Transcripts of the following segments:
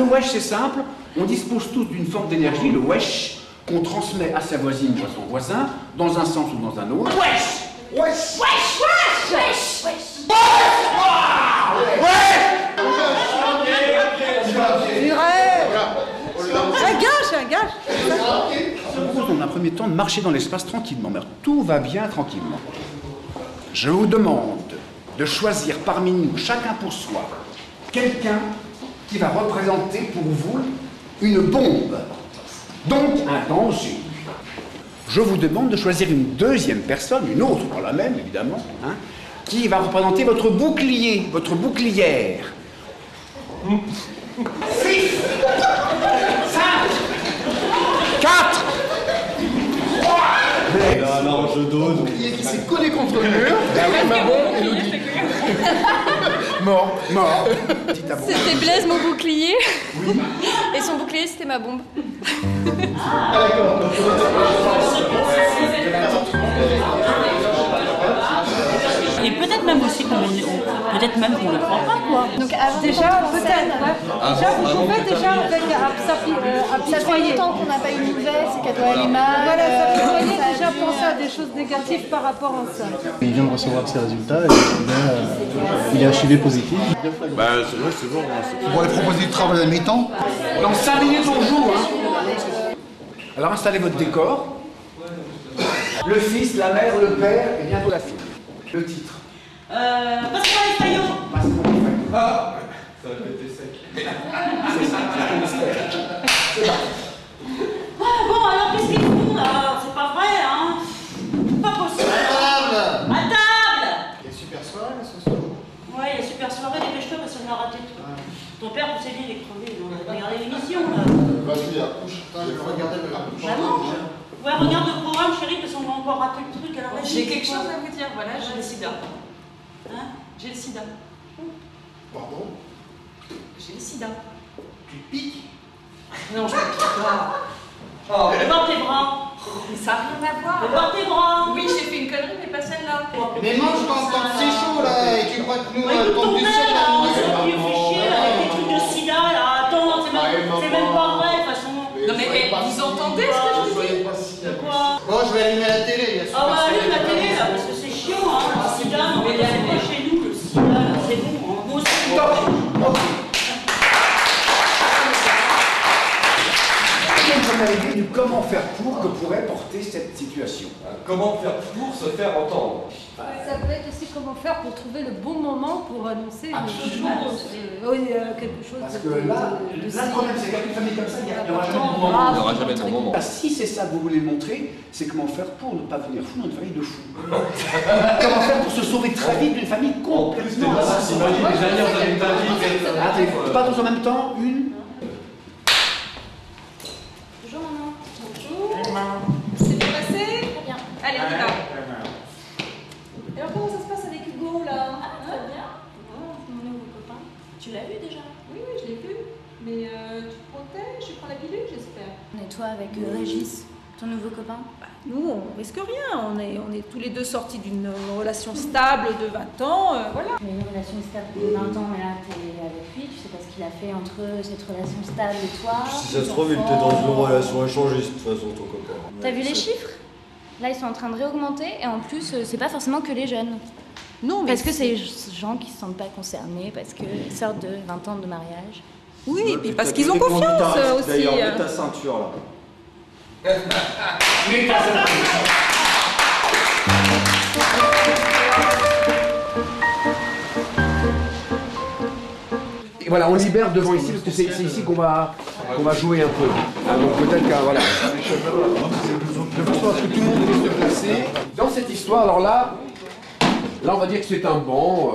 wesh, c'est simple. On dispose tous d'une forme d'énergie, le wesh, qu'on transmet à sa voisine ou à son voisin, dans un sens ou dans un autre. Wesh! Wesh! Wesh! Wesh! Wesh! Un gage. Je vous propose dans un premier temps de marcher dans l'espace tranquillement. Mais tout va bien tranquillement. Je vous demande de choisir parmi nous, chacun pour soi, quelqu'un qui va représenter pour vous une bombe, donc un danger. Je vous demande de choisir une deuxième personne, une autre, pas la même évidemment, hein, qui va représenter votre bouclier, votre bouclière. 6, 5, 4, 3. Alors, je donne. Bouclier qui s'est collé contre le mur. Ah oui, ma bombe, Elodie. Mort. C'était Blaise, mon bouclier. Oui. Et son bouclier, c'était ma bombe. Ah, d'accord. Et peut-être même aussi qu'on ne le croit pas, quoi. Donc avant Déjà, peut-être. Déjà, vous pouvez déjà avec ça fait longtemps qu'on n'a pas eu de nouvelles, c'est qu'elle doit aller mal. Voilà, ça fait déjà penser à des choses négatives par rapport à ça. Il vient de recevoir ses résultats et il est HIV positif. Bah, c'est vrai, c'est bon. On pourrait proposer du travail à mi-temps. Dans 5 minutes, on joue. Hein. Alors installez votre décor. Le fils, la mère, le père et bientôt la fille. Le titre. Pascal Fayot. Ah. Ça va péter sec. C'est ça, c'est un mystère. C'est parti. Ah bon, alors qu'est-ce qu'ils font là? C'est pas vrai, hein? Pas possible. À table. Il y a super soirée ce soir. Ouais, il y a super soirée, dépêche-toi parce qu'on a raté tout. Ton père, vous savez, il est crevé, on a regardé l'émission là. Vas-y, accouche. Je vais regarder le accouche. Vraiment? Ouais, regarde le programme, chérie, parce qu'on va encore rater le truc. Alors J'ai quelque chose à vous dire, voilà, j'ai le sida. Hein? J'ai le sida. Pardon? J'ai le sida. Tu piques? Non, je ne pique pas. Oh. Levant tes bras. Mais ça n'a rien à voir. Levant tes bras. Oui, j'ai fait une connerie, mais pas celle-là. Mais mange quand c'est chaud là, et tu crois que nous, Ouais, écoute quand ton tu père, sais là, là, ça lui fait chier avec des trucs de sida, là. Attends, c'est même pas vrai, de toute façon. Non, mais vous entendez ce que je vous dis? De quoi? Bon, je vais allumer la télé, il y a super Ah ouais, soirée. allume la télé, là, parce que c'est chiant, hein. Le sida, non, mais c'est pas chez nous, le sida, là, c'est bon, hein. Moi aussi. Vous avez idée du comment faire pour que pourrait porter cette situation. Comment faire pour se faire entendre? Ça peut être aussi comment faire pour trouver le bon moment pour annoncer quelque chose Parce que là, le problème, c'est qu'avec une famille comme ça, il n'y aura jamais de bon moment. Il n'y aura jamais de bon moment. Si c'est ça que vous voulez montrer, c'est comment faire pour ne pas venir fou dans une famille de fous. Comment faire pour se sauver très vite d'une famille complètement. Attendez, pas tous en même temps, une. Bonjour maman. C'est bien passé? Très bien. Allez, on y va. Alors comment ça se passe avec Hugo là? Très bien. Mon nouveau copain. Tu l'as vu déjà? Oui, je l'ai vu. Mais tu te protèges, tu prends la pilule, j'espère. Et toi avec Régis, ton nouveau copain? Nous, on risque rien. On est tous les deux sortis d'une relation stable de 20 ans. Voilà. Mais une relation stable de 20 ans, mais là t'es avec lui, tu sais pas ce qu'il a fait entre cette relation stable et toi. Si ça se trouve, il était dans une relation échangiste, de toute façon, ton copain. T'as vu les chiffres? Là ils sont en train de réaugmenter et en plus c'est pas forcément que les jeunes. Non, mais Parce que c'est des gens qui se sentent pas concernés, parce qu'ils sortent de 20 ans de mariage. oui, et puis parce qu'ils ont confiance aussi. D'ailleurs, mets ta ceinture là. Et voilà, on libère devant ici parce que c'est ici qu'on va jouer un peu. Donc peut-être qu'à voilà. De façon à ce que tout le monde puisse se placer. Dans cette histoire, alors là, on va dire que c'est un banc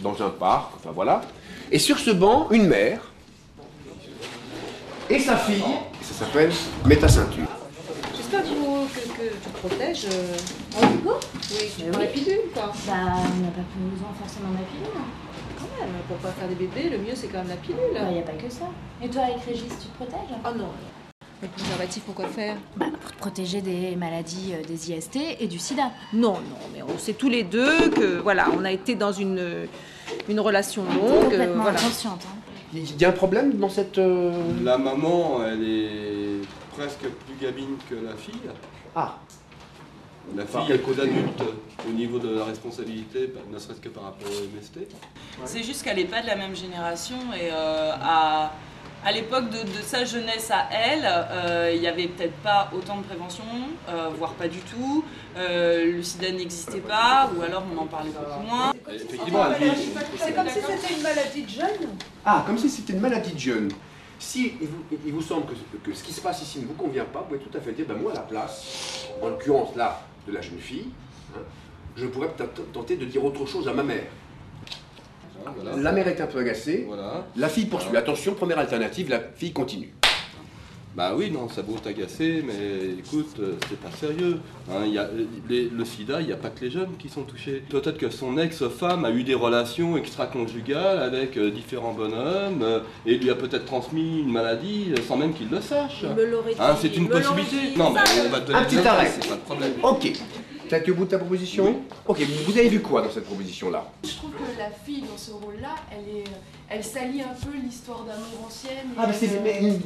dans un parc, enfin voilà. Et sur ce banc, une mère et sa fille, ça s'appelle Mets ta ceinture. J'espère que tu te protèges. Hugo? Oui, tu prends la pilule, quoi. Bah on n'a pas besoin forcément de la pilule. Quand même, pour pas faire des bébés, le mieux c'est quand même la pilule. Bah y a pas que ça. Et toi avec Régis, tu te protèges? Oh non. Le préservatif, pourquoi faire? Bah pour te protéger des maladies, des IST et du sida. Non, mais on sait tous les deux que voilà, on a été dans une relation longue. Complètement voilà. inconsciente. Hein. Il y a un problème dans cette... La maman, elle est presque plus gamine que la fille. Ah. La fille est cause adulte au niveau de la responsabilité, ne serait-ce que par rapport au MST. C'est juste qu'elle n'est pas de la même génération et à l'époque de sa jeunesse à elle, il n'y avait peut-être pas autant de prévention, voire pas du tout. Le sida n'existait pas, ou alors on en parlait beaucoup moins. Effectivement, elle vit. C'est comme si c'était une maladie de jeune. Ah, comme si c'était une maladie de jeune. Si il vous semble que ce qui se passe ici ne vous convient pas, vous pouvez tout à fait dire, ben moi à la place, en l'occurrence là, de la jeune fille, hein, je pourrais peut-être tenter de dire autre chose à ma mère. Voilà. La mère est un peu agacée, Voilà. la fille poursuit. Attention, première alternative, la fille continue. Bah oui, non, ça vaut t'agacer, mais écoute, c'est pas sérieux. Hein, le sida, il n'y a pas que les jeunes qui sont touchés. Peut-être que son ex-femme a eu des relations extra-conjugales avec différents bonhommes et lui a peut-être transmis une maladie sans même qu'il le sache. Il me l'aurait dit. Hein, c'est une possibilité. Non, mais on va te donner Un petit des arrêt. détails, c'est pas de problème. Ok. T'as été au bout de ta proposition? Oui. Ok, vous avez vu quoi dans cette proposition-là? Je trouve que la fille, dans ce rôle-là, elle salit un peu l'histoire d'amour ancienne. Ah,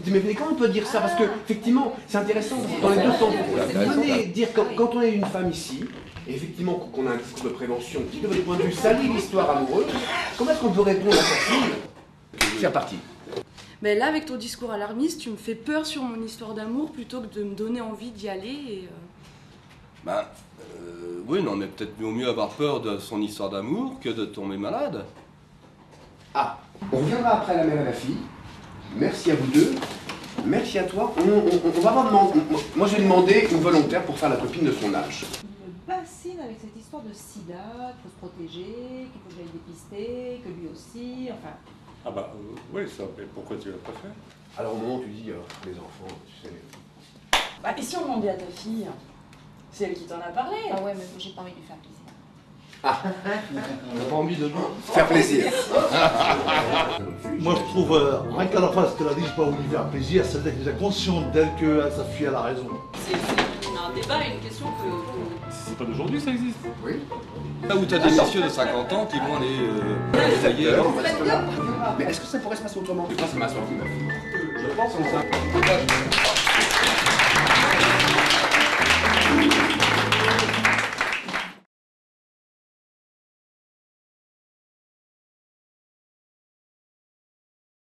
mais comment on peut dire ça? Parce que, effectivement, c'est intéressant dans les deux sens. Venez dire, quand on est une femme ici, et effectivement qu'on a un discours de prévention qui, de votre point de vue, salit l'histoire amoureuse, comment est-ce qu'on peut répondre à cette fille? C'est reparti. Mais là, avec ton discours alarmiste, tu me fais peur sur mon histoire d'amour plutôt que de me donner envie d'y aller. Et, Bah, oui, non, mais peut-être vaut mieux avoir peur de son histoire d'amour que de tomber malade. Ah, on reviendra après à la mère et la fille. Merci à vous deux. Merci à toi. On va pas demander. Moi, j'ai demandé une volontaire pour faire la copine de son âge. Il me bassine avec cette histoire de sida, qu'il faut se protéger, qu'il faut que j'aille dépister, que lui aussi, enfin... Ah bah oui, ça, mais pourquoi tu l'as pas fait? Alors au moment où tu dis les enfants, tu sais... Bah, et si on demandait à ta fille? C'est elle qui t'en a parlé. Ah ouais, mais j'ai pas envie de lui faire plaisir. Ah, T'as pas envie de faire plaisir. Moi je trouve, rien qu'à la phrase qu'elle a dit, j'ai pas voulu faire plaisir, ça veut dire qu'elle est déjà consciente d'elle que sa fille a la raison. C'est un débat, une question que... C'est pas d'aujourd'hui, ça existe. Oui. Là où t'as des messieurs de 50 ans qui vont aller tailler. Mais est-ce que ça pourrait se passer autrement? Je pense que c'est ma sortie, ma fille. Je pense que ça.